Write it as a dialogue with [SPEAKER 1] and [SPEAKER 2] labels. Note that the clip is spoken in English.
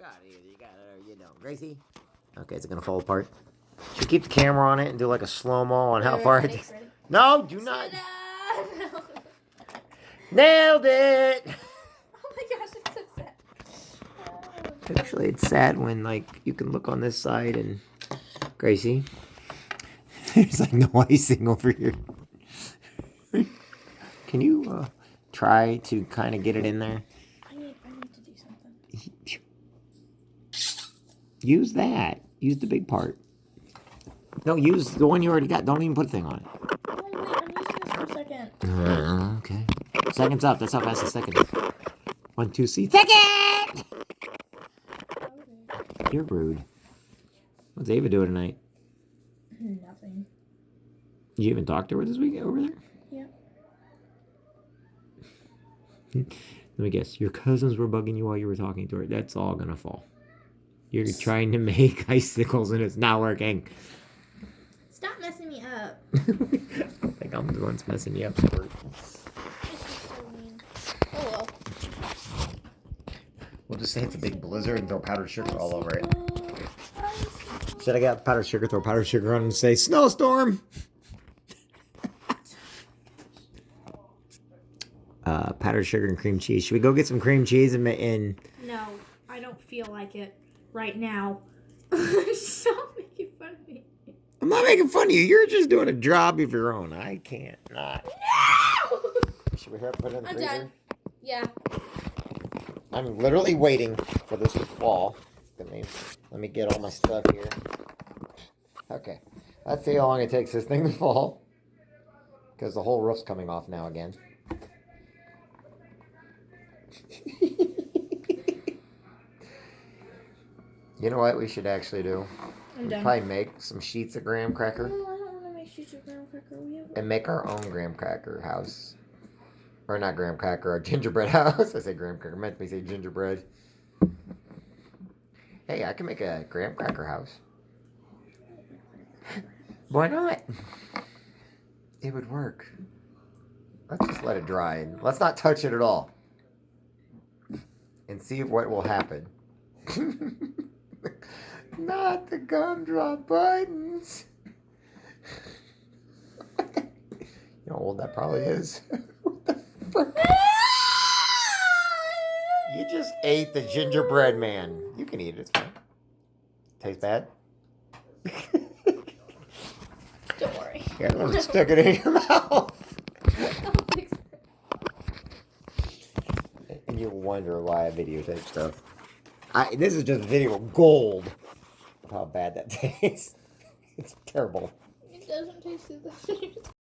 [SPEAKER 1] got it. You got it. You don't. Gracie? Okay, is it going to fall apart? Should we keep the camera on it and do like a slow-mo on how far it takes? No, do not.
[SPEAKER 2] No.
[SPEAKER 1] Nailed it.
[SPEAKER 2] Oh my gosh, it's so sad.
[SPEAKER 1] Actually, it's sad when, like, you can look on this side and... Gracie? There's, like, no icing over here. Can you, try to kind of get it in there?
[SPEAKER 2] I need to do something.
[SPEAKER 1] Use that. Use the big part. No, use the one you already got. Don't even put a thing on it.
[SPEAKER 2] Oh, wait, I'm using this for a second.
[SPEAKER 1] Okay. Second's up. That's how fast the second is. 1, 2, see. Second! You're rude. What's Ava doing tonight?
[SPEAKER 2] Nothing.
[SPEAKER 1] You even talked to her this week over there?
[SPEAKER 2] Yeah.
[SPEAKER 1] Let me guess. Your cousins were bugging you while you were talking to her. That's all gonna fall. You're trying to make icicles and it's not working.
[SPEAKER 2] Stop messing me up.
[SPEAKER 1] I think I'm the one that's messing you up, Squirt.
[SPEAKER 2] This is so mean. Oh well.
[SPEAKER 1] We'll just say it's a big blizzard and throw powdered sugar all over it. Should I get powdered sugar, throw powdered sugar on and say, snowstorm? Powdered sugar and cream cheese. Should we go get some cream cheese and
[SPEAKER 2] No, I don't feel like it right now. Stop making fun of me.
[SPEAKER 1] I'm not making fun of you. You're just doing a job of your own. I can't not.
[SPEAKER 2] No!
[SPEAKER 1] Should we put it in the freezer?
[SPEAKER 2] Done. Yeah.
[SPEAKER 1] I'm literally waiting for this to fall. Let me get all my stuff here. Okay. Let's see how long it takes this thing to fall. Because the whole roof's coming off now again. You know what we should actually do?
[SPEAKER 2] I'm done.
[SPEAKER 1] Probably make some sheets of graham cracker.
[SPEAKER 2] No, I don't want to make sheets of graham cracker.
[SPEAKER 1] And make our own graham cracker house. Or not graham cracker, our gingerbread house. I say graham cracker. I meant to say gingerbread. Hey, I can make a graham cracker house. Why not? It would work. Let's just let it dry. Let's not touch it at all. And see what will happen. Not the gumdrop buttons. You know how old that probably is. What the frick? You just ate the gingerbread man. You can eat it, it's fine. Tastes bad?
[SPEAKER 2] Don't worry.
[SPEAKER 1] Yeah, I want to stick it in your mouth. And you wonder why I videotape stuff. This is just video gold of how bad that tastes. It's terrible.
[SPEAKER 2] It doesn't taste as good.